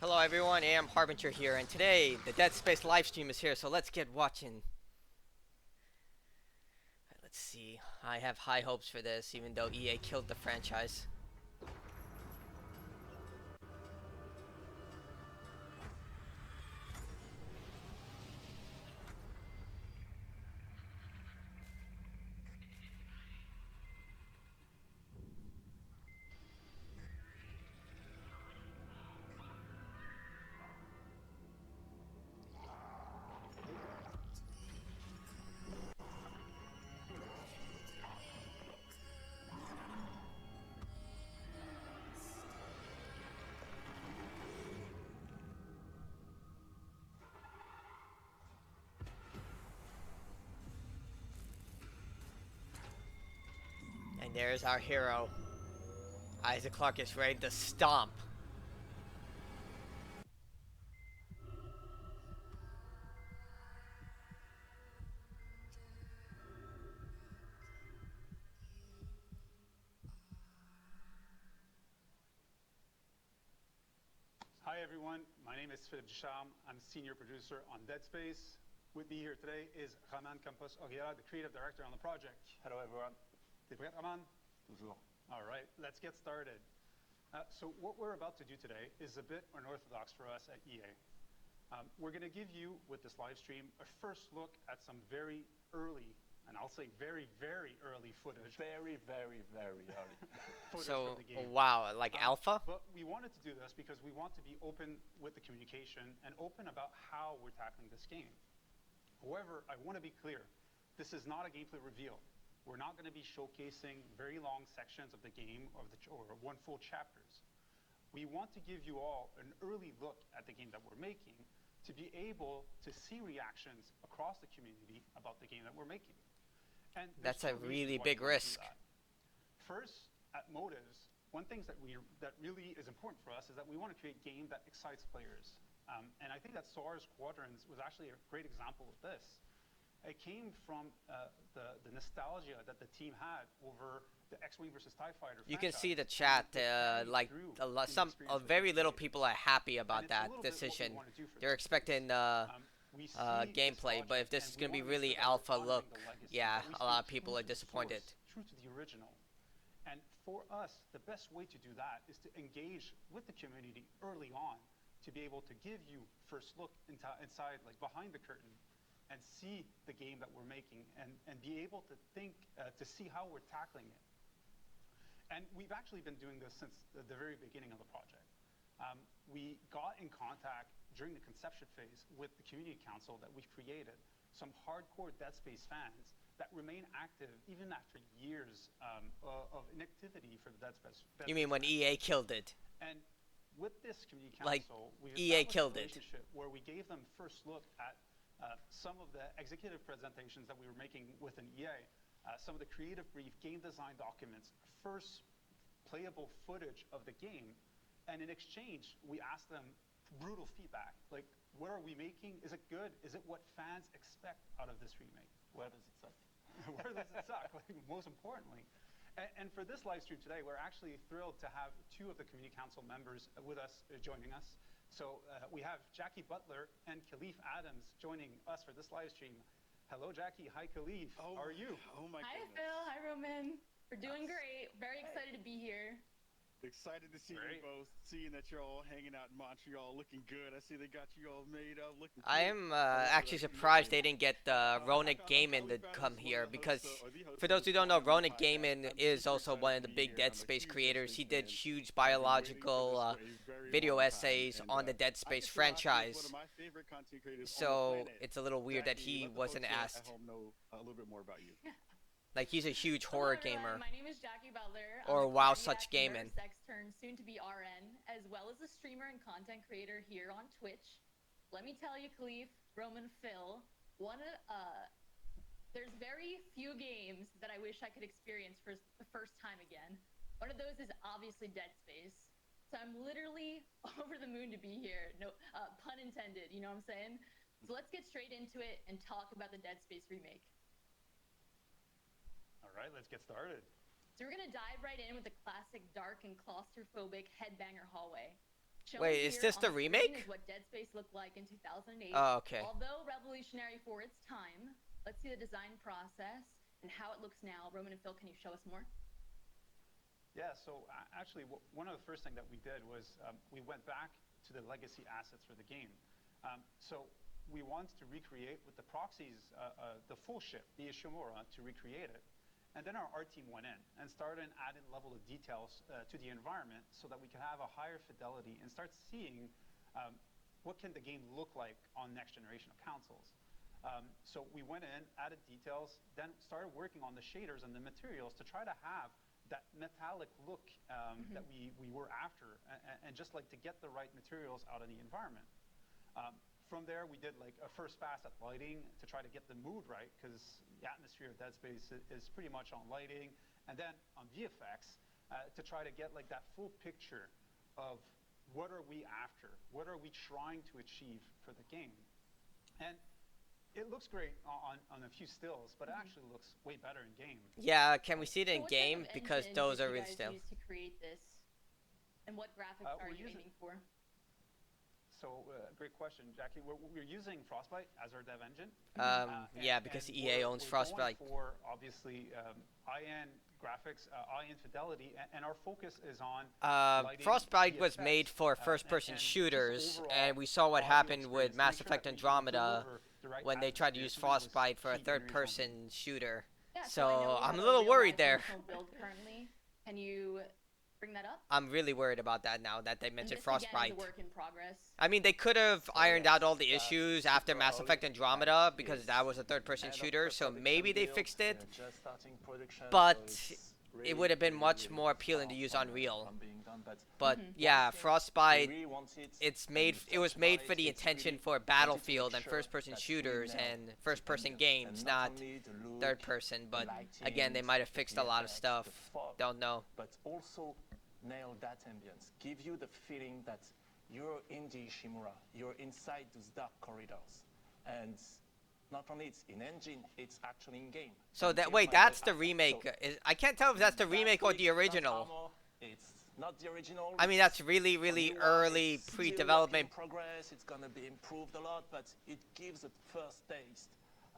Hello everyone, AMHarbinger here, and today the Dead Space livestream is here, so let's get watching. Let's see, I have high hopes for this, even though EA killed the franchise. And there's our hero. Isaac Clarke is ready to stomp. Hi everyone, my name is Philippe Ducharme. I'm senior producer on Dead Space. With me here today is Raman Campos Oguera, the creative director on the project. Hello everyone. T'es prêt, Raman? Toujours. All right, let's get started. So what we're about to do today is a bit unorthodox for us at EA. We're going to give you, with this live stream, a first look at some very early, and I'll say very, very early footage. Very, very, very early. Footage So, from the game. wow, like alpha? But we wanted to do this because we want to be open with the communication and open about how we're tackling this game. However, I want to be clear. This is not a gameplay reveal. We're not going to be showcasing very long sections of the game or one full chapters. We want to give you all an early look at the game that we're making to be able to see reactions across the community about the game that we're making. And That's a two reasons really why big we want to do risk. that. First, at Motives, one thing that really is important for us is that we want to create a game that excites players. And I think that SARS Quadrants was actually a great example of this. It came from the nostalgia that the team had over the X-Wing versus TIE Fighter You can franchise. see the chat, like very little people are happy about that decision. They're expecting gameplay, but if this is going to be really alpha look, yeah, a lot of people are disappointed. True to the original. And for us, the best way to do that is to engage with the community early on, to be able to give you first look inside, like behind the curtain, and see the game that we're making, and be able to think, to see how we're tackling it. And we've actually been doing this since the very beginning of the project. We got in contact during the conception phase with the community council that we've created, some hardcore Dead Space fans that remain active even after years of inactivity for the Dead Space. You mean when EA killed it? And with this community Like, council, we EA established killed a it. relationship where we gave them first look at some of the executive presentations that we were making within EA, some of the creative brief, game design documents, first playable footage of the game, and in exchange, we asked them brutal feedback, like, what are we making? Is it good? Is it what fans expect out of this remake? Where does it suck? Where does it suck? Like, most importantly. And for this live stream today, we're actually thrilled to have two of the community council members with us, joining us. So we have Jackie Butler and Khalif Adams joining us for this live stream. Hello, Jackie. Hi, Khalif. How are you? Oh my Hi, goodness. Phil. Hi, Roman. We're doing great. Very excited to be here. Excited to see Great. you both, seeing that you're all hanging out in Montreal, looking good. I see they got you all made up, looking I am actually surprised they didn't get Ronick Gaming to come here, because for those who don't know, Ronick Gaming is also one of the big Dead Space creators. He did huge biological video essays on the Dead Space franchise. So it's a little weird that he wasn't asked. At home know a little bit more about you. Like, he's a huge Hello, horror everyone. gamer. My name is Jackie Butler. Or I'm a WoW cardiac Such Gaming. nurse extern, soon to be RN, as well as a streamer and content creator here on Twitch. Let me tell you, Khalif, Roman, Phil, there's very few games that I wish I could experience for the first time again. One of those is obviously Dead Space. So I'm literally over the moon to be here. No pun intended, you know what I'm saying? So let's get straight into it and talk about the Dead Space remake. All right, let's get started. So we're gonna dive right in with the classic dark and claustrophobic headbanger hallway. Shown Wait, is here this on the screen remake? is what Dead Space looked like in 2008. Oh, okay. Although revolutionary for its time, let's see the design process and how it looks now. Roman and Phil, can you show us more? Yeah, so actually, one of the first things that we did was we went back to the legacy assets for the game. So we wanted to recreate with the proxies, the full ship, the Ishimura, to recreate it. And then our art team went in and started adding level of details to the environment so that we could have a higher fidelity and start seeing what can the game look like on next generation of consoles. So we went in, added details, then started working on the shaders and the materials to try to have that metallic look that we were after, and just like to get the right materials out of the environment. From there, we did like a first pass at lighting to try to get the mood right, because the atmosphere of Dead Space is pretty much on lighting, and then on VFX to try to get like that full picture of what are we after, what are we trying to achieve for the game. And it looks great on a few stills, but it actually looks way better in game. Yeah, can we see it So in what type game? of Because engine those did are you real guys still. use to create this? And what graphics are we're you using- aiming for? So great question, Jackie. We're using Frostbite as our dev engine. Yeah, because and EA owns we're Frostbite. going for obviously IN graphics, IN fidelity, and our focus is on lighting, Frostbite was VFX, made for first-person and just shooters, overall and we saw what audio happened with experience. Mass Make sure Effect that we Andromeda deliver the right when they tried to atmosphere use to those Frostbite for a key communities on the game. third-person shooter. Yeah, So I know we I'm have a little real worried live there. functional build currently. Can you bring that up? I'm really worried about that now that they And mentioned this again Frostbite. is a work in progress. I mean, they could have ironed out all the issues after Mass Effect Andromeda because that was a third-person shooter, so maybe they fixed it. But it would have been much more appealing to use Unreal. But yeah, Frostbite, it was made for the intention for Battlefield and first-person shooters and first-person games, not third-person. But again, they might have fixed a lot of stuff. Don't know. But also nail that ambience. Give you the feeling that you're in the Ishimura, you're inside those dark corridors. And not only it's in engine, it's actually in game. So And that here's wait, my that's best the remake. So I can't tell if that's the remake or the original. it's not the original. I mean, that's really, really early pre-development. Still work in progress. It's gonna be improved a lot, but it gives a first taste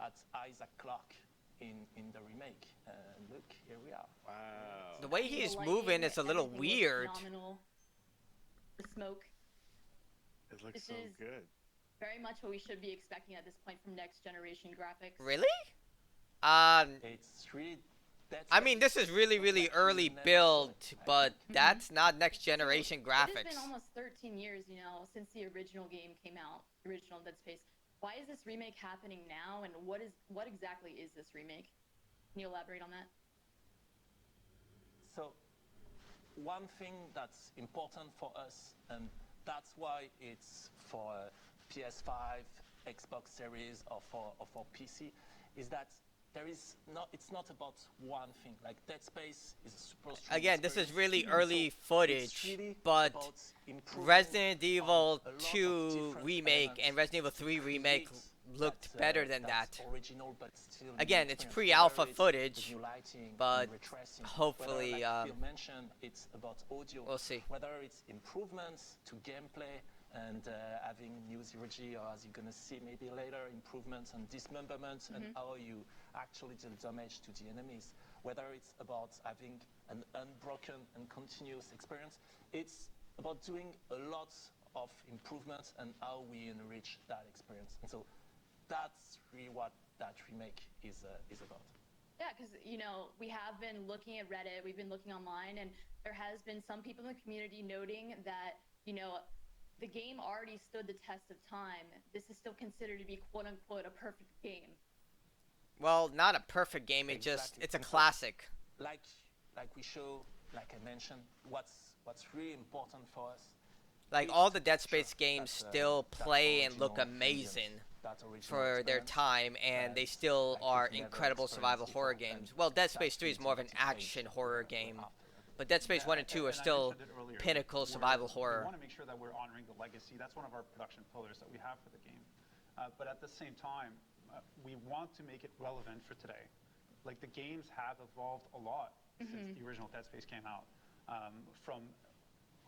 at Isaac Clarke in the remake. And look, here we are. Wow. The way The he's lighting, moving is a little everything looks weird. phenomenal. The smoke, It looks This so is- good. very much what we should be expecting at this point from next generation graphics. Really? It's really. I mean, this is really, really early build, but that's not next generation It has been graphics. almost 13 years, since the original game came out, the original Dead Space. Why is this remake happening now, and what exactly is this remake? Can you elaborate on that? So, one thing that's important for us, and that's why it's for PS5, Xbox Series, or for PC, is that it's not about one thing. Like Dead Space is a super strong Again, this is experience. really So early it's footage, really but about improving Resident on Evil a lot of 2 different Remake elements and Resident Evil to 3 Remake create looked that, better than that's that. original, but still Again, new it's experience, pre-alpha whether it's footage, the new lighting, but the retracing, hopefully, whether, like Phil mentioned, it's about audio. we'll see. Whether it's improvements to gameplay and having new zero-G, or as you're gonna see maybe later, improvements and dismemberment and how you actually deal damage to the enemies. Whether it's about having an unbroken and continuous experience, it's about doing a lot of improvements and how we enrich that experience. And so that's really what that remake is about. Yeah, because we have been looking at Reddit, we've been looking online, and there has been some people in the community noting that the game already stood the test of time. This is still considered to be quote unquote a perfect game. Well, not a perfect game. Exactly. It's a And so- classic. Like we show, like I mentioned, what's really important for us. Like is all the to Dead capture Space games that, still that play and look original amazing ambience, that original for their experience. time, and they still like are you've never incredible experienced survival before, horror and games. Well, Dead Space that's 3 is really more of an motivates action horror game, after. but Dead Space 1 and 2 are and I still mentioned it earlier, pinnacle we're- survival We horror. want to make sure that we're honoring the legacy. That's one of our production pillars that we have for the game. But at the same time, we want to make it relevant for today. Like the games have evolved a lot since the original Dead Space came out. From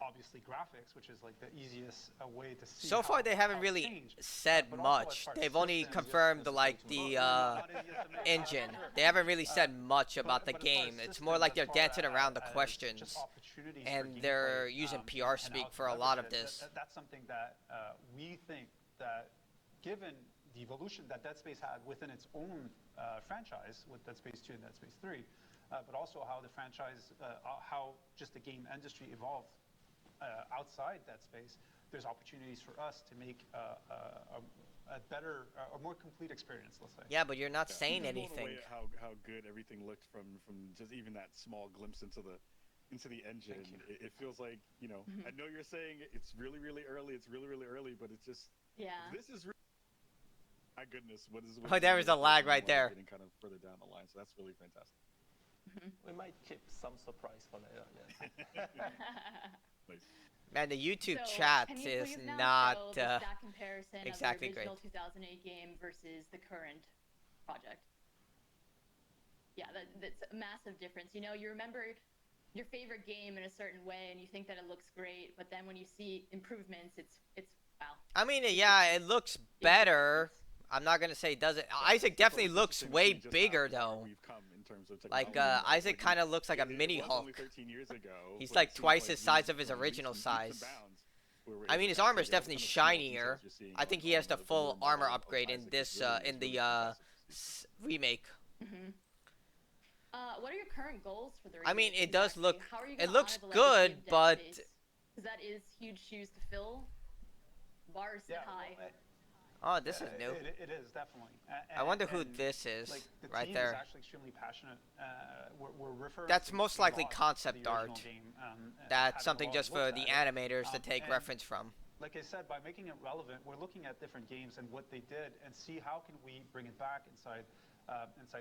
obviously graphics, which is like the easiest way to see. So far, they haven't how really changed, said but also as much. far as They've only systems, confirmed this is like way too the much. Not easy to make, engine. sure. They haven't really said much about the But as far as game. It's more systems, like as they're far dancing as around the just questions, opportunities for and they're gameplay, using and PR how speak to for a lot of leverage it, this. that's something that we think that, given the evolution that Dead Space had within its own franchise with Dead Space 2 and Dead Space 3, but also how the franchise, how just the game industry evolved outside Dead Space, there's opportunities for us to make a better, a more complete experience, let's say. Yeah, but you're not saying Just blown anything. away at how good everything looked from just even that small glimpse into the engine. It feels like, you know, I know you're saying it's really early, but it's just this is really, my goodness, what is Oh, there was a lag right there. getting kind of further down the line, so that's really fantastic. We might keep some surprise for later. Yes. Nice. Man, the YouTube So, chat can you is please now not show the stat comparison exactly of the original great. 2008 game versus the current project? Yeah, that's a massive difference. You know, you remember your favorite game in a certain way, and you think that it looks great, but then when you see improvements, it's wow. I mean, yeah, it looks better. I'm not gonna say it doesn't. Isaac definitely It's looks interesting to way see just how bigger far though. we've come in terms of Like technology. Isaac kind of looks like a mini it was Hulk. only 13 years ago, He's but like it seems twice like his we've size of his leaps original and size. bounds where we're I able mean, to his kind of armor's take all the definitely kind of small shinier. details you're seeing I think on he has the the full newer armor model of upgrade in Isaac. this It's really in the fantastic to see. remake. What are your current goals for the remake? I mean, it does exactly? look. How are you It gonna looks honor the legacy good, of Dead but Space? 'Cause that is huge shoes to fill. Bars set high. oh, this is new. It is definitely. I wonder who and, this is like, the right team there. is actually extremely passionate. We're referring. That's most likely concept art. Game, That's something just for the animators to take and reference from. Like I said, by making it relevant, we're looking at different games and what they did, and see how can we bring it back inside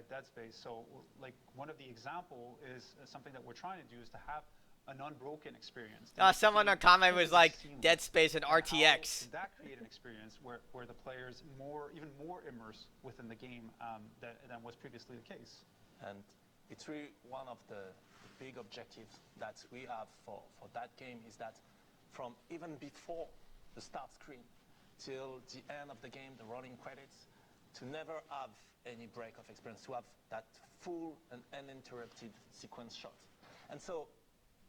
Dead Space. So, like, one of the example is something that we're trying to do is to have an unbroken experience. Someone on comment was like Dead Space and RTX. How that create an experience where the players even more immersed within the game than was previously the case. And it's really one of the big objectives that we have for that game is that from even before the start screen till the end of the game, the rolling credits, to never have any break of experience, to have that full and uninterrupted sequence shot. And so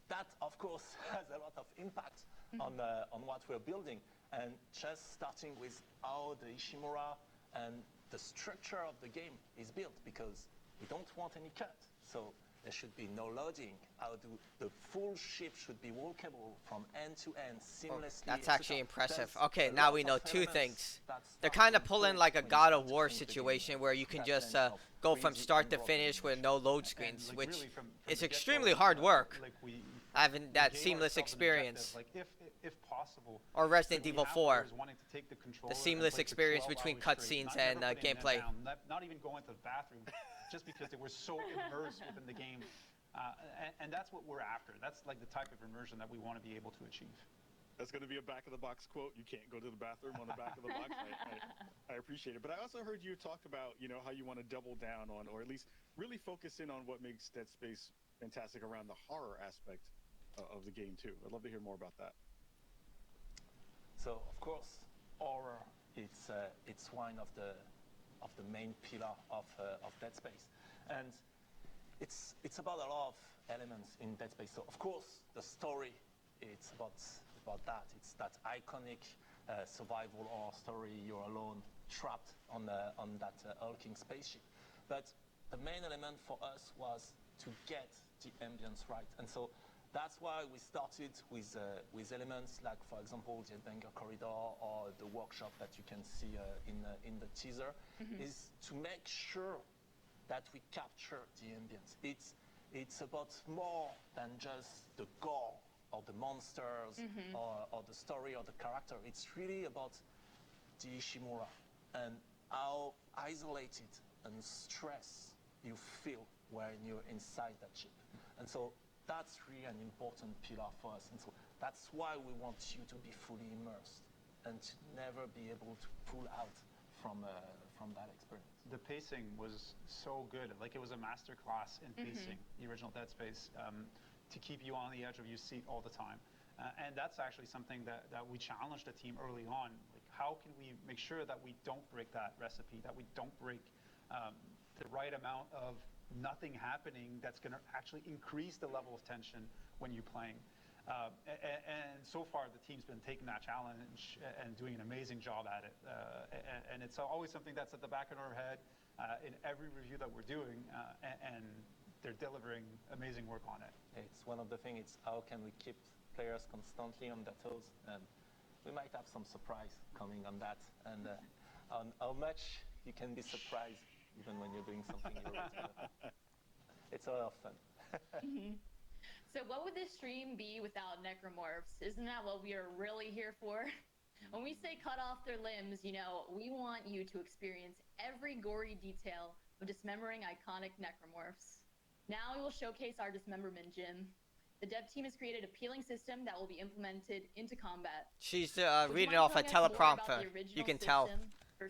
that, of course, has a lot of impact on what we're building. And just starting with how the Ishimura and the structure of the game is built, because we don't want any cut. So there should be no loading. The full ship should be walkable from end to end seamlessly. That's actually impressive. There's Okay, a now lot we know of two elements things. that They're start kind of to pulling unfold like a when you God start of to War think the game. situation where you can That just sense of go from crazy start to unbroken finish with immersion. no load And, screens, like, which really from is the extremely get-go, hard work. Like we Having that gave seamless ourselves an experience. objective, like if possible. Or Resident could we Evil have 4. players wanting to take the controller and seamless play for experience 12 between hours straight, cutscenes not and never putting them gameplay. down, not even going to the bathroom, just because they were so immersed within the game. And that's what we're after. That's like the type of immersion that we want to be able to achieve. That's going to be a back-of-the-box quote. You can't go to the bathroom on the back of the box. I appreciate it. But I also heard you talk about, you know, how you want to double down on, or at least really focus in on what makes Dead Space fantastic around the horror aspect of the game, too. I'd love to hear more about that. So, of course, horror, it's one of the main pillar of Dead Space. And it's about a lot of elements in Dead Space. So, of course, the story, it's about that. It's that iconic survival horror story. You're alone, trapped on that hulking spaceship. But the main element for us was to get the ambience right. And so that's why we started with elements like, for example, the AMHarbinger corridor or the workshop that you can see in the teaser, is to make sure that we capture the ambience. It's about more than just the gore or the monsters or the story or the character. It's really about the Ishimura and how isolated and stressed you feel when you're inside that ship. And so that's really an important pillar for us. And so that's why we want you to be fully immersed and to never be able to pull out from that experience. The pacing was so good. Like, it was a master class in pacing, the original Dead Space, to keep you on the edge of your seat all the time. And that's actually something that we challenged the team early on. Like, how can we make sure that we don't break that recipe, that we don't break the right amount of nothing happening that's going to actually increase the level of tension when you're playing. And so far, the team's been taking that challenge and doing an amazing job at it. And it's always something that's at the back of our head in every review that we're doing, and they're delivering amazing work on it. It's one of the things, it's how can we keep players constantly on their toes, and we might have some surprise coming on that, and on how much you can be surprised even when you're doing something you wrote. It's a lot of fun. So what would this stream be without necromorphs? Isn't that what we are really here for? When we say cut off their limbs, you know, we want you to experience every gory detail of dismembering iconic necromorphs. Now we will showcase our dismemberment gym. The dev team has created a peeling system that will be implemented into combat. She's reading off a teleprompter. You can tell.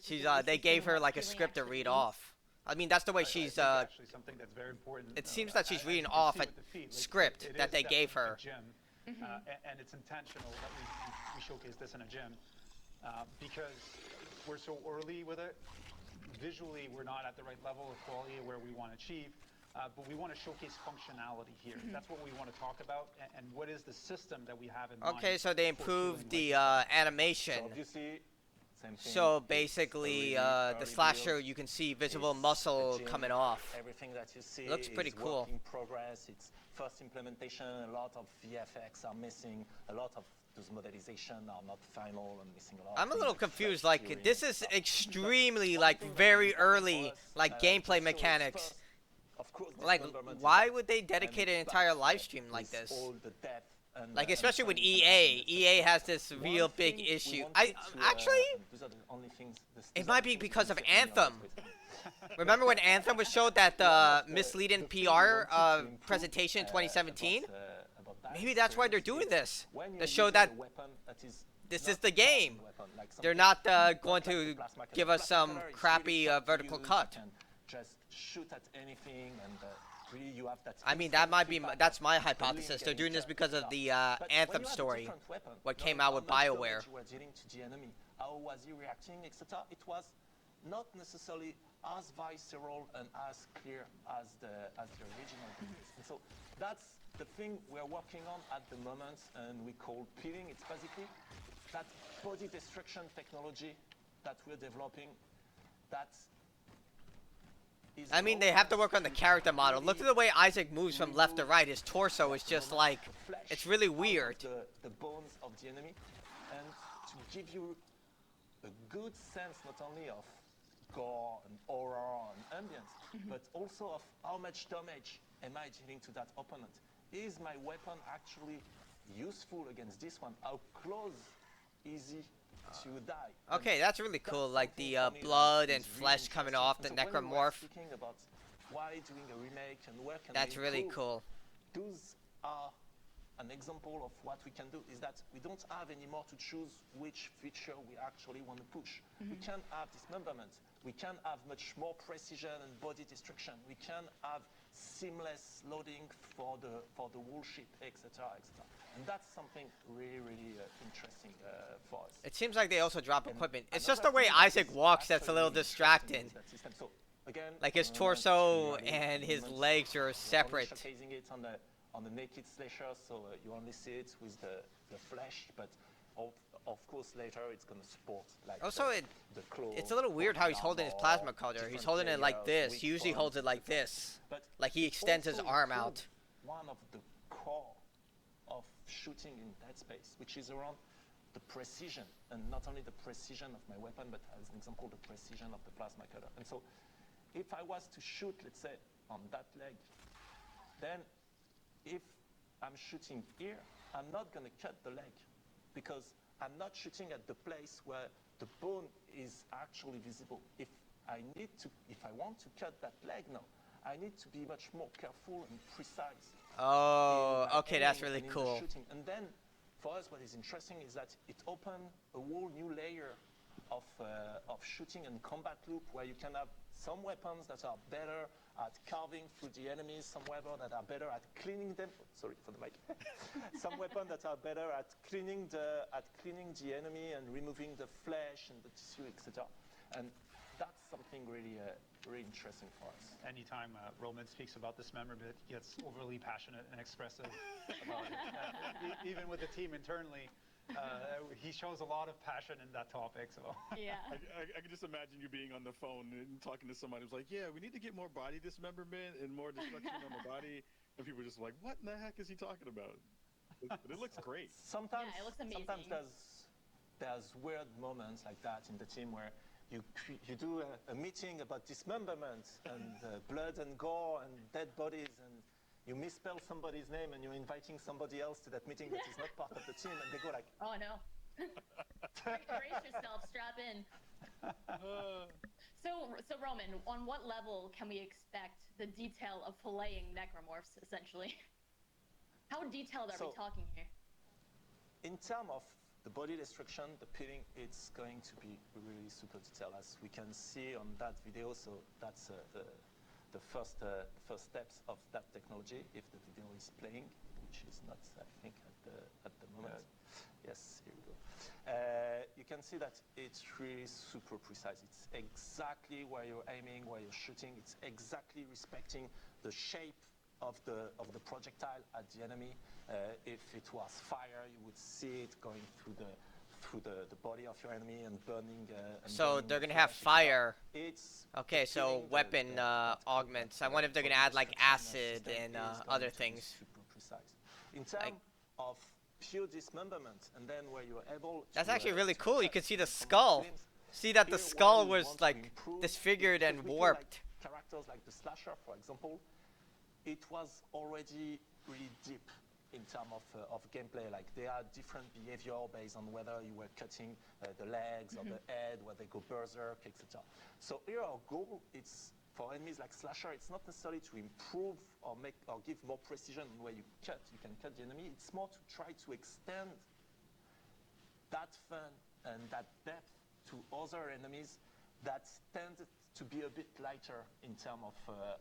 She's they gave her like a script to read off. I mean, that's the way she's. Actually, something that's very important. It seems that she's reading off a script that they gave her. And it's intentional that we showcase this in a gym because we're so early with it. Visually, we're not at the right level of quality where we want to achieve, but we want to showcase functionality here. That's what we want to talk about, and what is the system that we have in mind. Okay, so they improved the animation. So obviously, same thing. So basically, the slasher, you can see visible muscle coming off. Everything that you see Looks pretty is cool. work in progress. It's first implementation. A lot of VFX are missing. A lot of those modernization are not final and missing a lot. I'm a of little things confused. like Like, this is extremely, like, very early, like, gameplay mechanics. Of course, Like, why would they dedicate an entire live stream like this? All the depth and, Like, especially with EA. EA has this real big issue. Actually, those are the only things, it might be because of Anthem. Remember when Anthem was showed that misleading PR presentation in 2017? Maybe that's why they're doing this. To show that this is the game. They're not going to give us some crappy vertical cut. Just shoot at anything, and really you have that. I mean, that might be that's my hypothesis. They're doing this because of the Anthem story, what came out with BioWare. You were dealing to the enemy. How was he reacting, etc. It was not necessarily as visceral and as clear as the original games. And so that's the thing we're working on at the moment, and we call peeling. It's basically that body destruction technology that we're developing. I mean, they have to work on the character model. Look at the way Isaac moves from left to right. His torso is just like, it's really weird. The bones of the enemy, and to give you a good sense not only of gore and horror and ambience, but also of how much damage am I dealing to that opponent. Is my weapon actually useful against this one? How close is he to die? Okay, that's really cool. Like the blood and flesh coming off the necromorph. About why doing a remake and where can that's really cool. Those are an example of what we can do. Is that we don't have anymore to choose which feature we actually want to push. We can have dismemberment. We can have much more precision and body destruction. We can have seamless loading for the whole ship, etc., etc. And that's something really, really interesting for us. It seems like they also drop equipment. It's just the way Isaac walks that's a little distracting. So, again, like his torso and his legs are separate. Showcasing it on the naked slasher, so you only see it with the flesh, but of course later it's going to support like also the claw. It's a little weird how he's holding his plasma cutter. He's holding it like this. He usually holds it like this. But like he extends his arm out. One of the core of shooting in Dead Space, which is around the precision, and not only the precision of my weapon, but as an example, the precision of the plasma cutter. And so if I was to shoot, let's say, on that leg, then if I'm shooting here, I'm not going to cut the leg, because I'm not shooting at the place where the bone is actually visible. If I want to cut that leg now, I need to be much more careful and precise. Oh, okay, that's really cool. And then, for us, what is interesting is that it opened a whole new layer of shooting and combat loop, where you can have some weapons that are better at carving through the enemies, some weapons that are better at cleaning them. Sorry for the mic. Some weapons that are better at cleaning the enemy and removing the flesh and the tissue, etc. And that's something really really interesting for us. Anytime Roman speaks about dismemberment, he gets overly passionate and expressive about it. Even with the team internally, he shows a lot of passion in that topic. So Yeah. I can just imagine you being on the phone and talking to somebody who's like, yeah, we need to get more body dismemberment and more destruction on the body. And people are just like, what in the heck is he talking about? But it looks great. Sometimes, Yeah, it looks amazing. sometimes there's weird moments like that in the team where you do a meeting about dismemberment and blood and gore and dead bodies, and you misspell somebody's name and you're inviting somebody else to that meeting that is not part of the team, and they go like, Oh no. Brace yourself, strap in. So Roman, on what level can we expect the detail of filleting necromorphs, essentially? How detailed are we talking here? in terms of the body destruction, the peeling, it's going to be really super detailed, as we can see on that video. So that's the first steps of that technology, if the video is playing, which is not, I think, at the moment. Yes, here we go. You can see that it's really super precise. It's exactly where you're aiming, where you're shooting. It's exactly respecting the shape of the projectile at the enemy. If it was fire, you would see it going through the body of your enemy and burning. So they're gonna have fire. Okay, so weapon augments. I wonder if they're gonna add like acid and other things. Super precise. In terms of pure dismemberment, and then where you're able. That's actually really cool. You can see the skull. See that the skull was like disfigured and warped. Characters like the slasher, for example, it was already really deep in terms of gameplay. Like there are different behavior based on whether you were cutting the legs or the head, where they go berserk, etc. So here our goal, it's for enemies like slasher, it's not necessarily to improve or give more precision on where you can cut the enemy. It's more to try to extend that fun and that depth to other enemies that tend to be a bit lighter in terms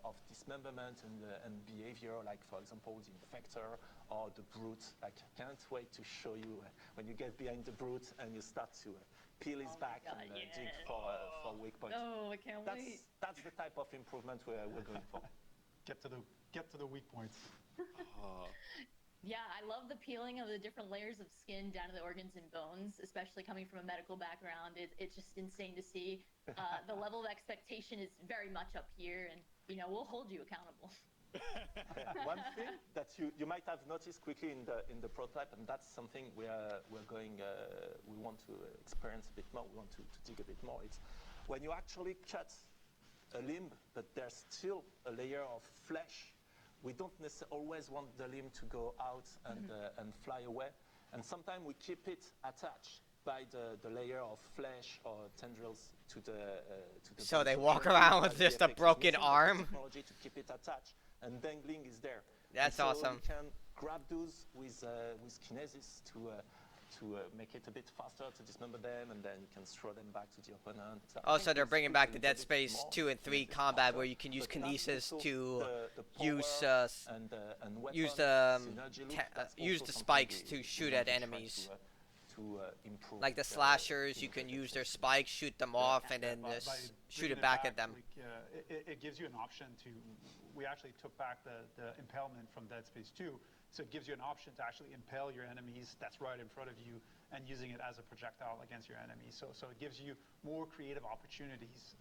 of dismemberment and behavior, like for example the infector or the brute. Like, I can't wait to show you when you get behind the brute and you start to peel his back and dig for weak points. Oh, I can't wait. That's the type of improvement we're going for. Get to the weak points. Yeah, I love the peeling of the different layers of skin down to the organs and bones, especially coming from a medical background. It's just insane to see. The level of expectation is very much up here, and we'll hold you accountable. One thing that you might have noticed quickly in the prototype, and that's something we want to experience a bit more. We want to dig a bit more. It's when you actually cut a limb, but there's still a layer of flesh. We don't necessarily always want the limb to go out and fly away, and sometimes we keep it attached by the layer of flesh or tendrils to the. So they walk around with just a broken arm. Technology to keep it attached, and dangling is there. That's awesome. We can grab those with kinesis to make it a bit faster to dismember them, and then you can throw them back to the opponent. Also, they're bringing back the Dead Space 2 and 3 combat, where you can use kinesis to use the spikes to shoot at enemies. Like the slashers, you can use their spikes, shoot them off, and then just shoot it back at them. It gives you an option to. We actually took back the impalement from Dead Space 2. So it gives you an option to actually impale your enemies that's right in front of you and using it as a projectile against your enemies. So it gives you more creative opportunities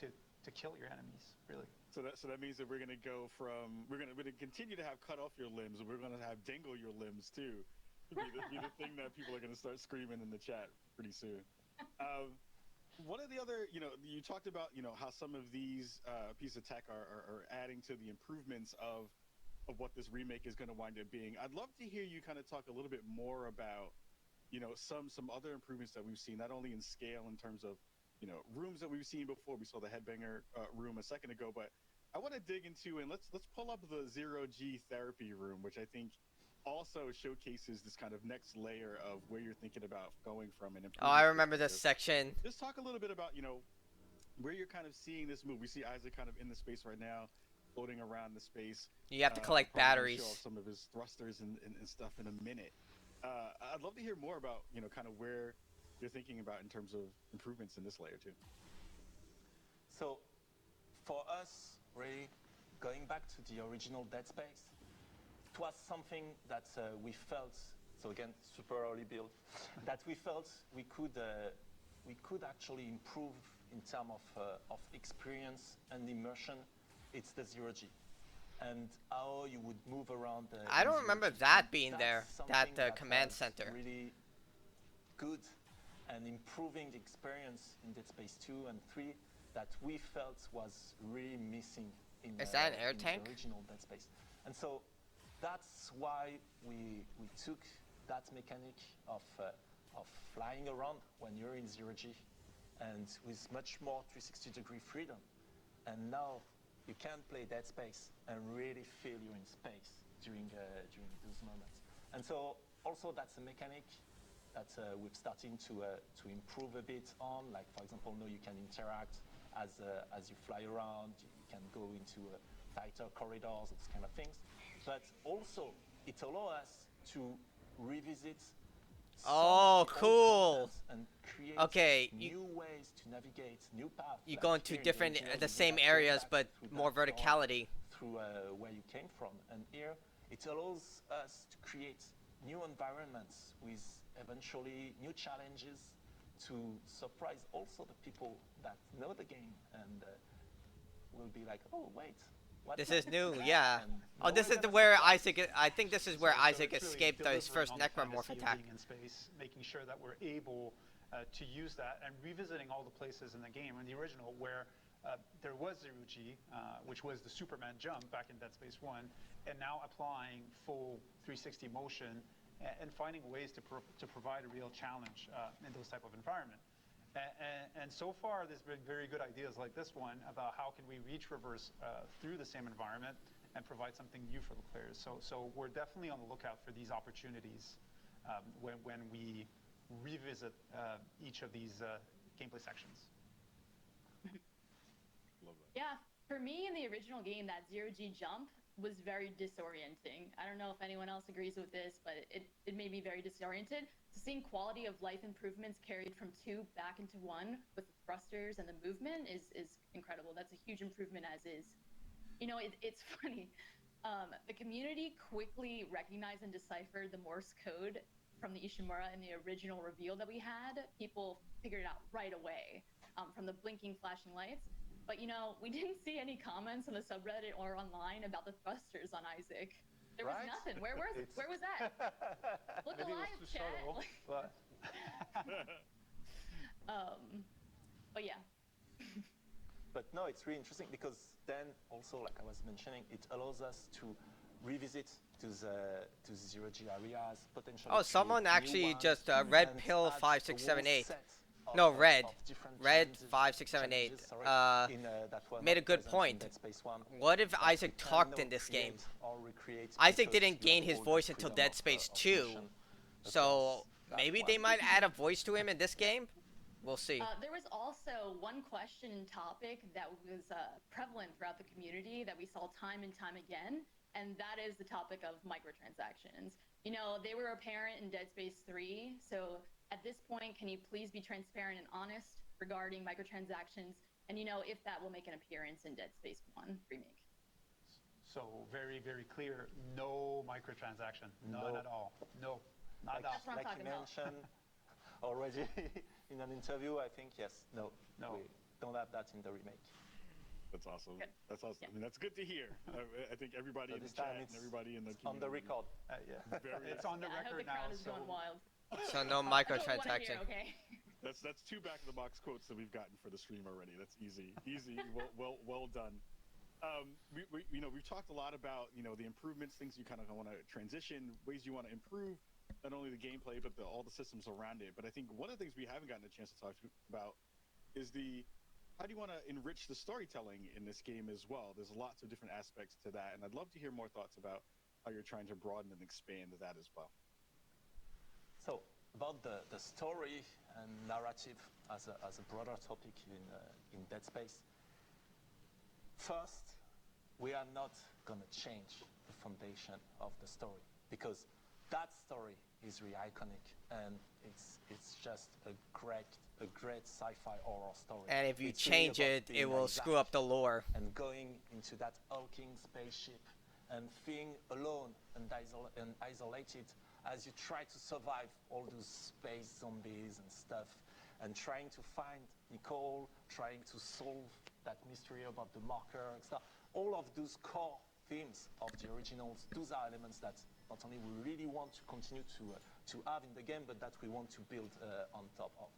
to kill your enemies, really. So that means that we're going to continue to have cut off your limbs, and we're going to have dangle your limbs too. Be the thing that people are going to start screaming in the chat pretty soon. One of the other, you talked about, how some of these pieces of tech are adding to the improvements of what this remake is going to wind up being. I'd love to hear you kind of talk a little bit more about, some other improvements that we've seen, not only in scale in terms of, rooms that we've seen before. We saw the headbanger room a second ago, but I want to dig into, and let's pull up the 0G therapy room, which I think also showcases this kind of next layer of where you're thinking about going from. And I remember this section. Just talk a little bit about, where you're kind of seeing this move. We see Isaac kind of in the space right now, floating around the space. You have to collect Probably gonna show batteries. off some of his thrusters and stuff in a minute. I'd love to hear more about, kind of where you're thinking about in terms of improvements in this layer too. So for us, really, going back to the original Dead Space, it was something that we felt, so again, super early build, that we felt we could actually improve in terms of experience and immersion. It's the zero-G. And how you would move around. I don't remember that being That's there, something that command was center. Really good and improving the experience in Dead Space 2 and 3 that we felt was really missing in, Is that an air in tank? the original Dead Space. And so that's why we took that mechanic of flying around when you're in zero-G and with much more 360-degree freedom. And now you can play Dead Space and really feel you're in space during those moments. And so also that's a mechanic that we're starting to improve a bit on. Like for example, now you can interact as you fly around. You can go into tighter corridors, those kind of things. But also it allows us to revisit. Oh, cool. And create Okay, new ways to navigate, new paths. You like go into here in different, original, the you same have to go areas, back but through more that door verticality. through where you came from. And here, it allows us to create new environments with eventually new challenges to surprise also the people that know the game and will be like, oh, wait. This is new, yeah. And Oh, no this one's is gonna where surprise Isaac. I think this is where Isaac it's really escaped his delivering first on the necromorph fantasy of attack. being in space, making sure that we're able to use that and revisiting all the places in the game in the original where there was zero-G, which was the Superman jump back in Dead Space 1, and now applying full 360 motion and finding ways to provide a real challenge in those type of environment. And so far, there's been very good ideas like this one about how can we retraverse through the same environment and provide something new for the players. So we're definitely on the lookout for these opportunities when we revisit each of these gameplay sections. Love that. Yeah, for me in the original game, that zero-G jump was very disorienting. I don't know if anyone else agrees with this, but it made me very disoriented. So seeing quality of life improvements carried from 2 back into 1 with the thrusters and the movement is incredible. That's a huge improvement as is. You know, it's funny. The community quickly recognized and deciphered the Morse code from the Ishimura in the original reveal that we had. People figured it out right away from the blinking flashing lights. But you know, we didn't see any comments on the subreddit or online about the thrusters on Isaac. There was Right? nothing. Where was that? Look Maybe it alive, was too chat. subtle, but But yeah. But no, it's really interesting because then also, like I was mentioning, it allows us to revisit to the zero-G areas, potentially. Oh, someone create new actually ones, just red and pill add a 5678. whole set of- No, of- red. of different Red challenges- 5678. challenges, sorry, that were Made not a good present in point. Dead Space 1, What if that Isaac we can talked now in this game? create or recreate Isaac because didn't you gain have his all the voice until freedom Dead of, Space of 2. motion So across that maybe one. they might add a voice to him in this game. We'll see. There was also one question and topic that was prevalent throughout the community that we saw time and time again, and that is the topic of microtransactions. You know, they were apparent in Dead Space 3, so at this point, can you please be transparent and honest regarding microtransactions, and you know, if that will make an appearance in Dead Space 1 Remake? so very, very clear, no microtransaction, none No. at all. No, not That's what I'm Like talking you about. mentioned already in an interview, I think, yes, no, No. we don't have that in the remake. That's awesome. Good. That's awesome. Yeah. I mean, that's good to hear. I think everybody So in the this time chat and it's everybody in the on the community- record. Yeah. Very- It's on the Yeah, I hope record the crowd now. is going wild. So no That's what I wanna hear, microtransaction. okay? That's 2 back-of-the-box quotes that we've gotten for the stream already. That's easy, well done. We've talked a lot about the improvements, things you kind of want to transition, ways you want to improve not only the gameplay but all the systems around it. But I think one of the things we haven't gotten a chance to talk about is how do you want to enrich the storytelling in this game as well? There's lots of different aspects to that, and I'd love to hear more thoughts about how you're trying to broaden and expand that as well. So about the story and narrative as a broader topic in Dead Space. First, we are not going to change the foundation of the story because that story is really iconic and it's just a great sci-fi horror story. And if you It's really change about it, it being will Isaac screw up the lore. and going into that hulking spaceship and feeling alone and isolated as you try to survive all those space zombies and stuff, and trying to find Nicole, trying to solve that mystery about the marker and stuff. All of those core themes of the originals, those are elements that not only we really want to continue to have in the game, but that we want to build on top of.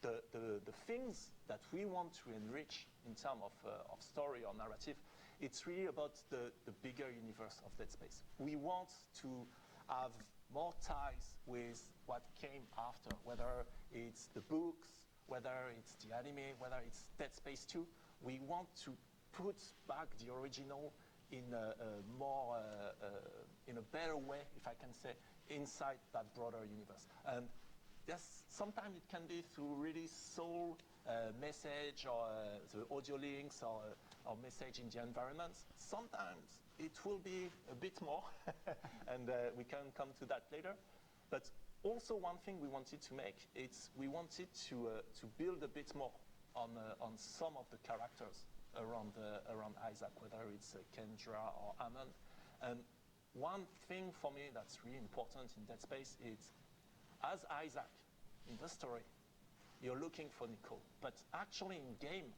The things that we want to enrich in terms of story or narrative, it's really about the bigger universe of Dead Space. We want to have more ties with what came after, whether it's the books, whether it's the anime, whether it's Dead Space 2. We want to put back the original in a more, in a better way, if I can say, inside that broader universe. And yes, sometimes it can be through really soul message or the audio links or message in the environments. Sometimes it will be a bit more, and we can come to that later. But also one thing we wanted to make, we wanted to build a bit more on some of the characters around Isaac, whether it's Kendra or Hammond. And one thing for me that's really important in Dead Space is, as Isaac in the story, you're looking for Nicole, but actually in game,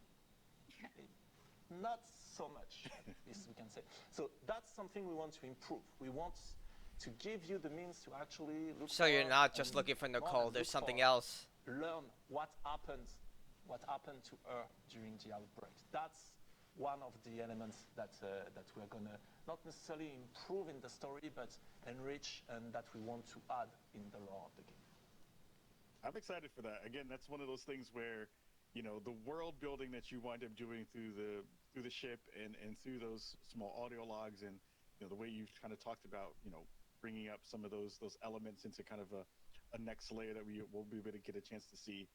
not so much, this we can say. So that's something we want to improve. We want to give you the means to actually look So for you're not just and looking for more Nicole, than there's look something for, else. learn what happened to her during the outbreak. That's one of the elements that we're going to not necessarily improve in the story, but enrich, and that we want to add in the lore of the game. I'm excited for that. Again, that's one of those things where, you know, the world building that you wind up doing through the ship and through those small audio logs, and you know the way you've kind of talked about, you know, bringing up some of those elements into kind of a next layer that we will be able to get a chance to see.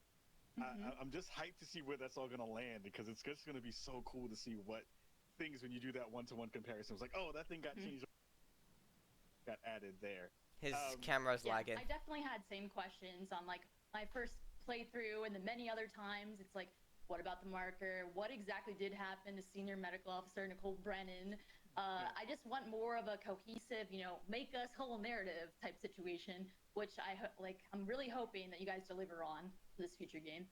I'm just hyped to see where that's all going to land, because it's just going to be so cool to see what things, when you do that one-to-one comparison, it's like, oh, that thing got changed, got added there. His camera's lagging. I definitely had same questions on like my first playthrough and the many other times. It's like, what about the marker? What exactly did happen to Senior Medical Officer Nicole Brennan? I just want more of a cohesive, you know, make us whole narrative type situation, which I'm really hoping that you guys deliver on for this future game.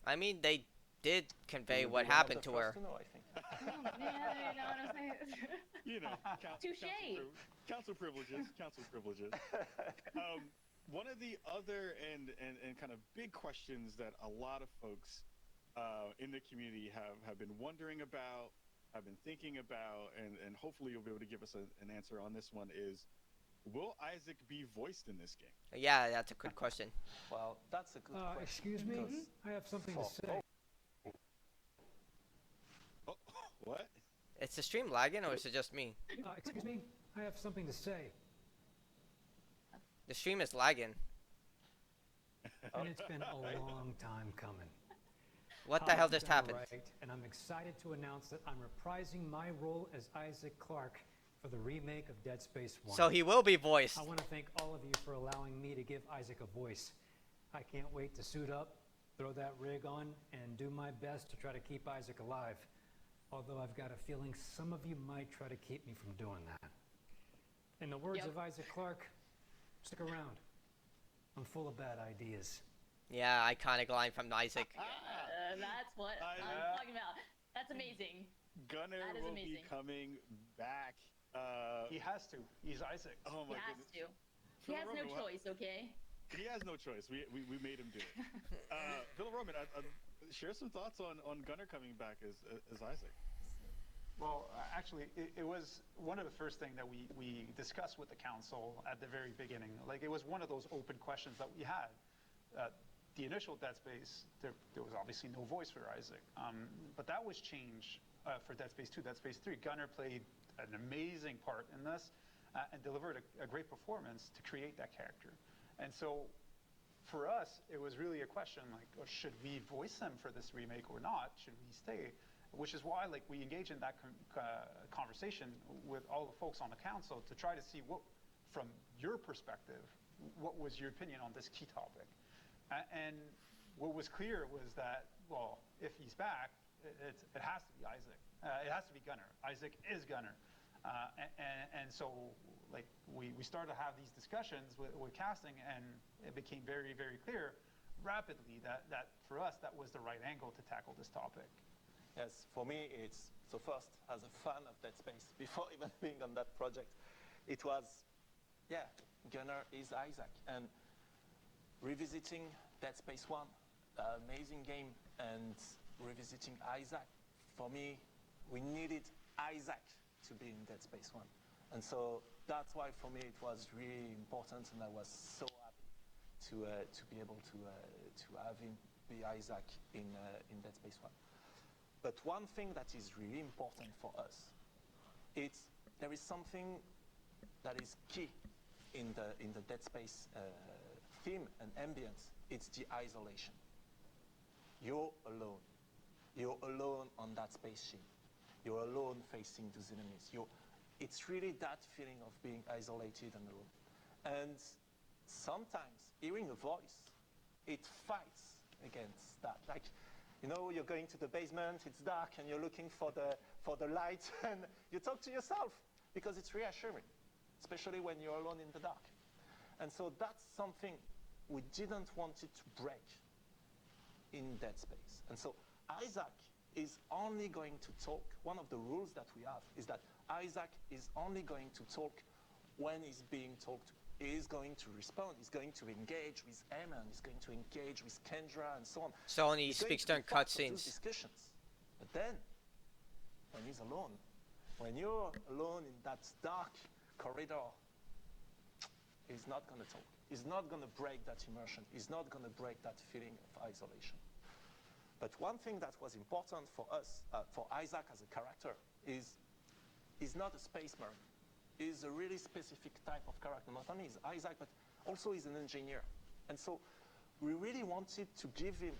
I mean, they did convey You'll what be one of happened the to her. first know, I think. Yeah, you know what I'm saying? You know, Touché. council privileges. One of the other and kind of big questions that a lot of folks in the community have been wondering about, have been thinking about, and hopefully you'll be able to give us an answer on this one is, will Isaac be voiced in this game? Yeah, that's a good question. Well, that's a good question. Excuse me, I have something to say. Oh, what? Is the stream lagging, or is it just me? Excuse me, I have something to say. The stream is lagging. And it's been a long time coming. What the hell just Tom's done happened? right, and I'm excited to announce that I'm reprising my role as Isaac Clarke for the remake of Dead Space 1. So he will be voiced. I want to thank all of you for allowing me to give Isaac a voice. I can't wait to suit up, throw that rig on, and do my best to try to keep Isaac alive. Although I've got a feeling some of you might try to keep me from doing that. In the words of Isaac Clarke, stick around. I'm full of bad ideas. Yeah, iconic line from Isaac. That's what I'm talking about. That's amazing. Gunnar That is will be amazing. coming back. He has to. He's Isaac. Oh He my has goodness. to. He has no choice, okay? He has no choice. We made him do it. Bill Roman, share some thoughts on Gunnar coming back as Isaac. Well, actually, it was one of the first things that we discussed with the council at the very beginning. Like, it was one of those open questions that we had. The initial Dead Space, there was obviously no voice for Isaac. But that was changed for Dead Space 2, Dead Space 3. Gunnar played an amazing part in this and delivered a great performance to create that character. And so for us, it was really a question like, oh, should we voice them for this remake or not? Should we stay? Which is why like we engage in that conversation with all the folks on the council to try to see what, from your perspective, what was your opinion on this key topic? And what was clear was that, well, if he's back, it has to be Isaac. It has to be Gunnar. Isaac is Gunnar. And so like we started to have these discussions with casting, and it became very, very clear rapidly that for us, that was the right angle to tackle this topic. Yes, for me, it's, so first, as a fan of Dead Space, before even being on that project, it was, yeah, Gunnar is Isaac. And revisiting Dead Space 1, amazing game, and revisiting Isaac, for me, we needed Isaac to be in Dead Space 1. And so that's why, for me, it was really important, and I was so happy to be able to have him be Isaac in Dead Space 1. But one thing that is really important for us, there is something that is key in the Dead Space theme and ambience. It's the isolation. You're alone. You're alone on that spaceship. You're alone facing those enemies. It's really that feeling of being isolated and alone. And sometimes hearing a voice, it fights against that. Like, you know, you're going to the basement, it's dark, and you're looking for the light, and you talk to yourself because it's reassuring, especially when you're alone in the dark. And so that's something we didn't want it to break in Dead Space. And so Isaac is only going to talk. One of the rules that we have is that Isaac is only going to talk when he's being talked to. He is going to respond. He's going to engage with Eamon. He's going to engage with Kendra and so on. So only he He's going speaks to be during part of those cutscenes. discussions. But then, when he's alone, when you're alone in that dark corridor, he's not going to talk. He's not going to break that immersion. He's not going to break that feeling of isolation. But one thing that was important for us, for Isaac as a character, is he's not a space marine. He's a really specific type of character. Not only is Isaac, but also he's an engineer. And so we really wanted to give him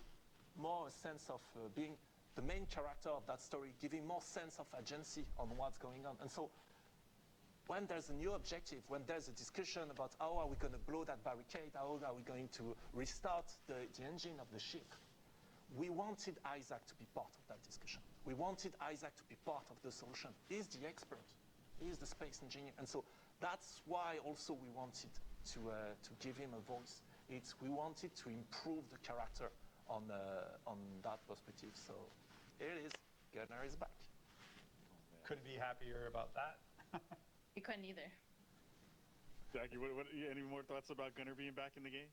more a sense of being the main character of that story, giving more sense of agency on what's going on. And so when there's a new objective, when there's a discussion about how are we going to blow that barricade, how are we going to restart the engine of the ship, we wanted Isaac to be part of that discussion. We wanted Isaac to be part of the solution. He's the expert. He's the space engineer. And so that's why also we wanted to give him a voice. We wanted to improve the character on that perspective. So here it is. Gunnar is back. Couldn't be happier about that. We couldn't either. Jackie, any more thoughts about Gunnar being back in the game?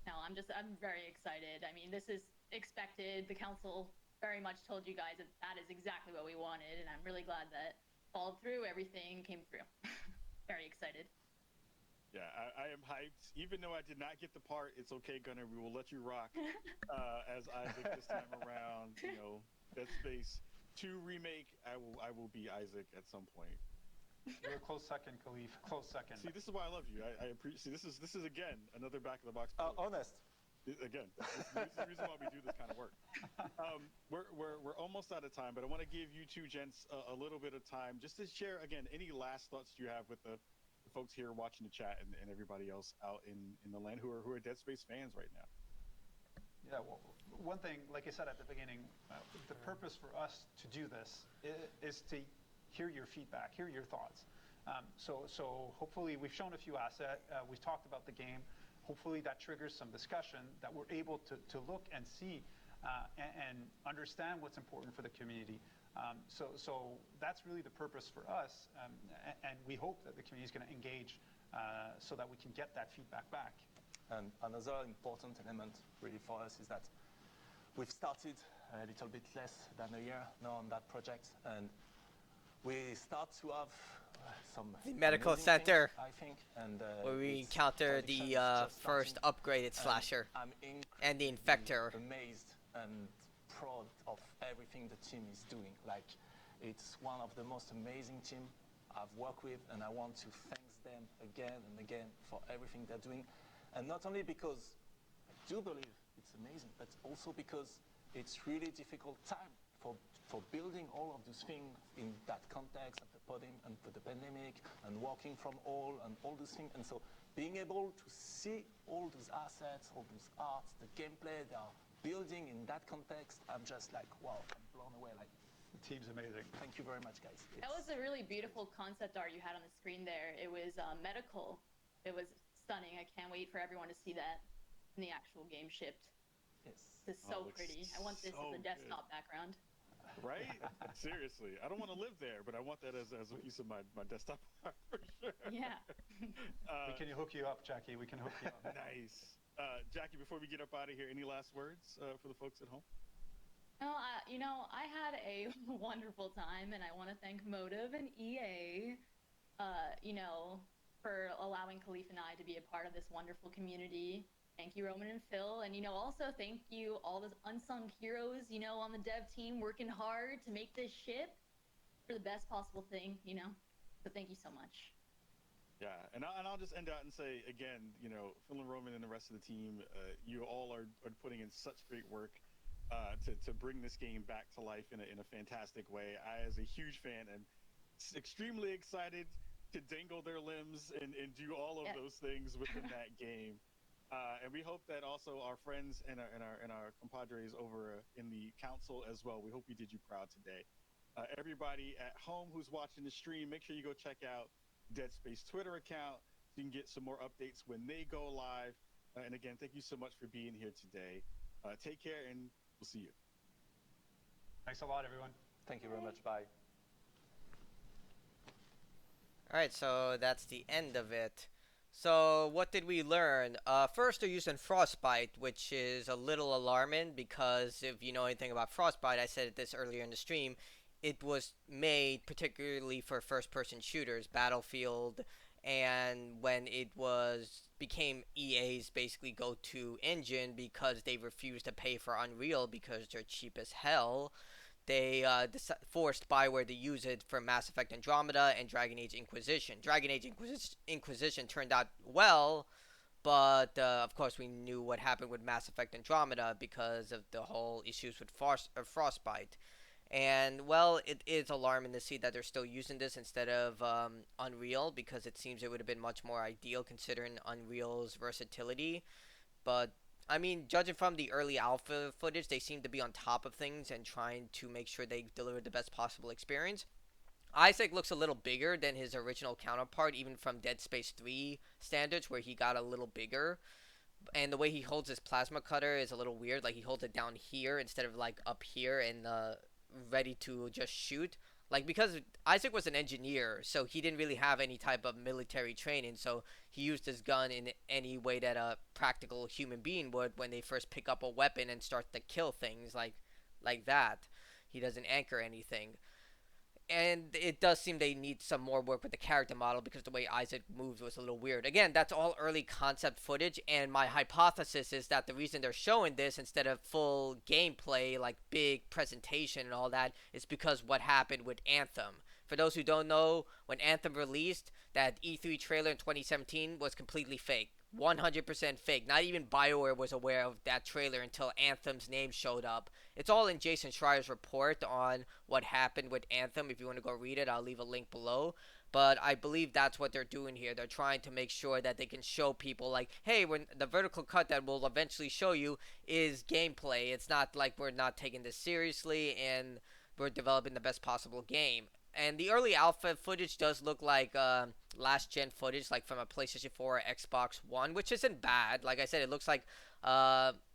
No, I'm very excited. I mean, this is expected. The council very much told you guys that is exactly what we wanted, and I'm really glad that followed through, everything came through. Very excited. Yeah, I am hyped. Even though I did not get the part, it's okay, Gunnar. We will let you rock as Isaac this time around. You know, Dead Space 2 remake. I will be Isaac at some point. You're a close second, Khalif. Close second. See, this is why I love you. I appreciate. This is again another back of the box. Honest. Again, this is the reason why we do this kind of work. We're almost out of time, but I want to give you two gents a little bit of time just to share again any last thoughts you have with the folks here watching the chat and everybody else out in the land who are Dead Space fans right now. Yeah, well, one thing, like I said at the beginning, the purpose for us to do this is to hear your feedback, hear your thoughts. So hopefully we've shown a few assets. We've talked about the game. Hopefully that triggers some discussion that we're able to look and see and understand what's important for the community. So that's really the purpose for us, and we hope that the community is going to engage so that we can get that feedback back. And another important element really for us is that we've started a little bit less than a year now on that project, and we start to have some medical amazing center, things, I think, and where we its encounter production the is just first starting. upgraded slasher I'm and the incredibly infector. amazed and proud of everything the team is doing. Like, it's one of the most amazing team I've worked with, and I want to thank them again and again for everything they're doing. And not only because do believe it's amazing, but also because it's really difficult time for building all of those things in that context of the podium and for the pandemic and working from all those things. And so being able to see all those assets, all those arts, the gameplay they are building in that context, I'm just like, wow, I'm blown away. Like, The team's amazing. thank you very much, guys. That was a really beautiful concept art you had on the screen there. It was medical. It was stunning. I can't wait for everyone to see that in the actual game shipped. Yes. This is so looks pretty. I want this so as a desktop background. Right? Seriously. I don't want to live there, but I want that as a piece of my desktop art for sure. Yeah. We can hook you up, Jackie. We can hook you up. Nice. Jackie, before we get up out of here, any last words for the folks at home? No, I had a wonderful time, and I want to thank Motive and EA, for allowing Khalif and I to be a part of this wonderful community. Thank you, Roman and Phil, and also thank you all those unsung heroes, on the dev team working hard to make this ship for the best possible thing, So thank you so much. Yeah, and I'll just end out and say again, Phil and Roman and the rest of the team, you all are putting in such great work to bring this game back to life in a fantastic way. I, as a huge fan, am extremely excited to dangle their limbs and do all of those things within that game. And we hope that also our friends and our compadres over in the council as well. We hope we did you proud today. Everybody at home who's watching the stream, make sure you go check out Dead Space Twitter account so you can get some more updates when they go live. And again, thank you so much for being here today. Take care, and we'll see you. Thanks a lot, everyone. Thank you very much. Bye. Alright, so that's the end of it. So what did we learn? First, they're using Frostbite, which is a little alarming because if you know anything about Frostbite, I said this earlier in the stream, it was made particularly for first-person shooters, Battlefield, and when it became EA's basically go-to engine because they refused to pay for Unreal because they're cheap as hell, they forced Bioware to use it for Mass Effect Andromeda and Dragon Age Inquisition. Dragon Age Inquisition turned out well, but of course we knew what happened with Mass Effect Andromeda because of the whole issues with Frostbite. And, well, it is alarming to see that they're still using this instead of Unreal because it seems it would have been much more ideal considering Unreal's versatility. But I mean, judging from the early alpha footage, they seem to be on top of things and trying to make sure they deliver the best possible experience. Isaac looks a little bigger than his original counterpart, even from Dead Space 3 standards, where he got a little bigger. And the way he holds his plasma cutter is a little weird. Like, he holds it down here instead of, like, up here and ready to just shoot. Like, because Isaac was an engineer, so he didn't really have any type of military training, so he used his gun in any way that a practical human being would when they first pick up a weapon and start to kill things like that. He doesn't anchor anything. And it does seem they need some more work with the character model because the way Isaac moves was a little weird. Again, that's all early concept footage, and my hypothesis is that the reason they're showing this instead of full gameplay, like big presentation and all that, is because what happened with Anthem. For those who don't know, when Anthem released, that E3 trailer in 2017 was completely fake. 100% fake. Not even BioWare was aware of that trailer until Anthem's name showed up. It's all in Jason Schreier's report on what happened with Anthem. If you want to go read it, I'll leave a link below. But I believe that's what they're doing here. They're trying to make sure that they can show people like, hey, when the vertical cut that we'll eventually show you is gameplay. It's not like we're not taking this seriously and we're developing the best possible game. And the early alpha footage does look like last gen footage, like from a PlayStation 4 or Xbox One, which isn't bad. Like I said, it looks like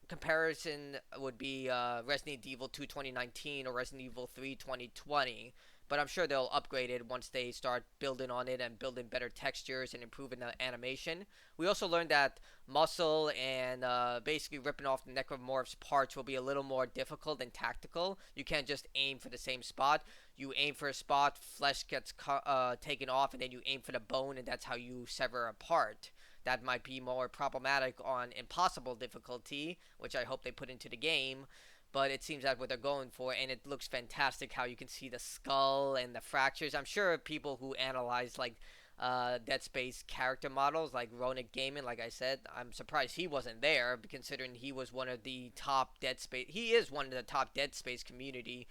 comparison would be Resident Evil 2 2019 or Resident Evil 3 2020. But I'm sure they'll upgrade it once they start building on it and building better textures and improving the animation. We also learned that muscle and basically ripping off the necromorph's parts will be a little more difficult and tactical. You can't just aim for the same spot. You aim for a spot, flesh gets taken off, and then you aim for the bone, and that's how you sever a part. That might be more problematic on impossible difficulty, which I hope they put into the game. But it seems that's what they're going for, and it looks fantastic how you can see the skull and the fractures. I'm sure people who analyze like Dead Space character models like Ronick Gaiman. Like I said, I'm surprised he wasn't there, considering he was one of the top Dead Space. He is one of the top Dead Space community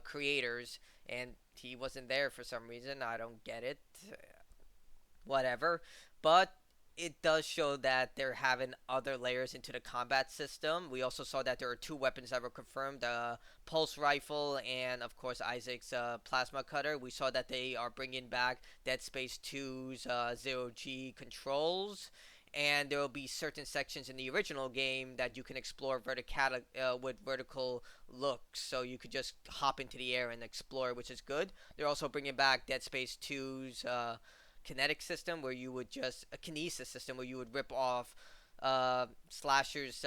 creators, and he wasn't there for some reason. I don't get it. Whatever. But it does show that they're having other layers into the combat system. We also saw that there are two weapons that were confirmed, the pulse rifle and, of course, Isaac's plasma cutter. We saw that they are bringing back Dead Space 2's zero-G controls. And there will be certain sections in the original game that you can explore with vertical looks. So you could just hop into the air and explore, which is good. They're also bringing back Dead Space 2's kinetic system, where you would just a kinesis system where you would rip off slashers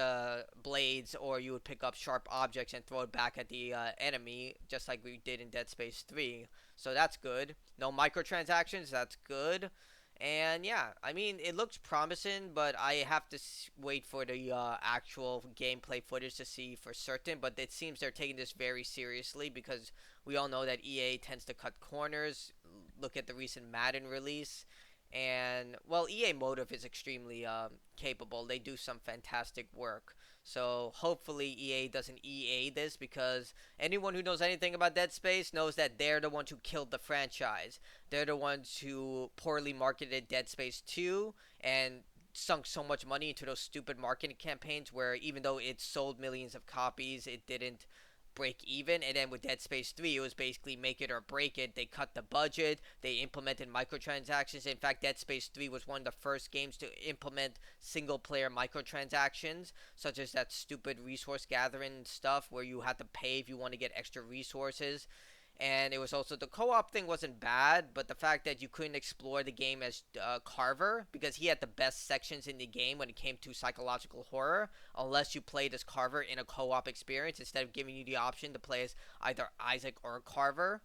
blades, or you would pick up sharp objects and throw it back at the enemy, just like we did in Dead Space 3. So that's good. No microtransactions, that's good. And yeah, I mean, it looks promising, but I have to wait for the actual gameplay footage to see for certain. But it seems they're taking this very seriously, because we all know that EA tends to cut corners. Look at the recent Madden release. And, well, EA Motive is extremely capable. They do some fantastic work. So hopefully EA doesn't EA this, because anyone who knows anything about Dead Space knows that they're the ones who killed the franchise. They're the ones who poorly marketed Dead Space 2 and sunk so much money into those stupid marketing campaigns, where even though it sold millions of copies, it didn't break even. And then with Dead Space 3, it was basically make it or break it. They cut the budget, they implemented microtransactions. In fact, Dead Space 3 was one of the first games to implement single player microtransactions, such as that stupid resource gathering stuff where you had to pay if you want to get extra resources. And it was also, the co-op thing wasn't bad, but the fact that you couldn't explore the game as Carver, because he had the best sections in the game when it came to psychological horror, unless you played as Carver in a co-op experience, instead of giving you the option to play as either Isaac or Carver,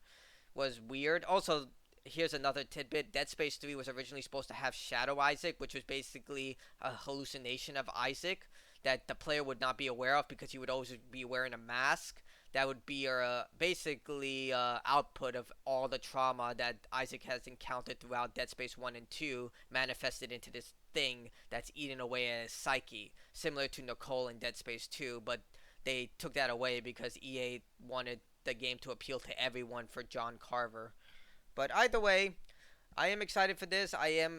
was weird. Also, here's another tidbit. Dead Space 3 was originally supposed to have Shadow Isaac, which was basically a hallucination of Isaac that the player would not be aware of, because he would always be wearing a mask. That would be basically output of all the trauma that Isaac has encountered throughout Dead Space 1 and 2, manifested into this thing that's eating away at his psyche, similar to Nicole in Dead Space 2, but they took that away because EA wanted the game to appeal to everyone for John Carver. But either way, I am excited for this.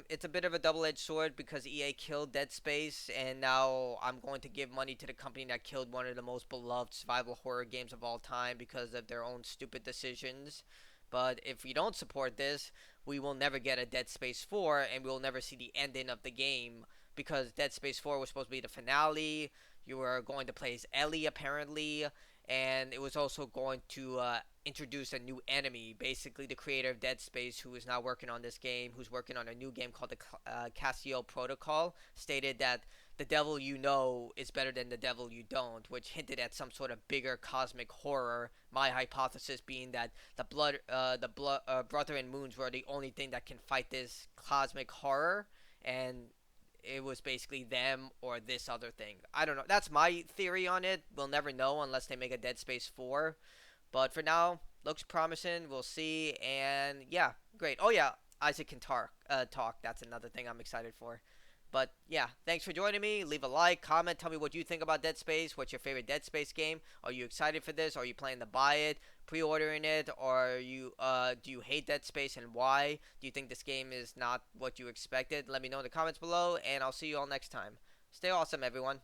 It's a bit of a double-edged sword, because EA killed Dead Space, and now I'm going to give money to the company that killed one of the most beloved survival horror games of all time because of their own stupid decisions. But if we don't support this, we will never get a Dead Space 4, and we will never see the ending of the game, because Dead Space 4 was supposed to be the finale. You were going to play as Ellie, apparently, and it was also going to introduce a new enemy. Basically, the creator of Dead Space, who is now working on this game, who's working on a new game called the Cassio Protocol, stated that the devil you know is better than the devil you don't, which hinted at some sort of bigger cosmic horror. My hypothesis being that Brother and Moons were the only thing that can fight this cosmic horror, and it was basically them or this other thing. I don't know. That's my theory on it. We'll never know unless they make a Dead Space 4. But for now, looks promising. We'll see. And yeah, great. Oh yeah, Isaac can talk. That's another thing I'm excited for. But yeah, thanks for joining me. Leave a like, comment, tell me what you think about Dead Space. What's your favorite Dead Space game? Are you excited for this? Are you planning to buy it, pre-ordering it, or do you hate Dead Space, and why? Do you think this game is not what you expected? Let me know in the comments below, and I'll see you all next time. Stay awesome, everyone.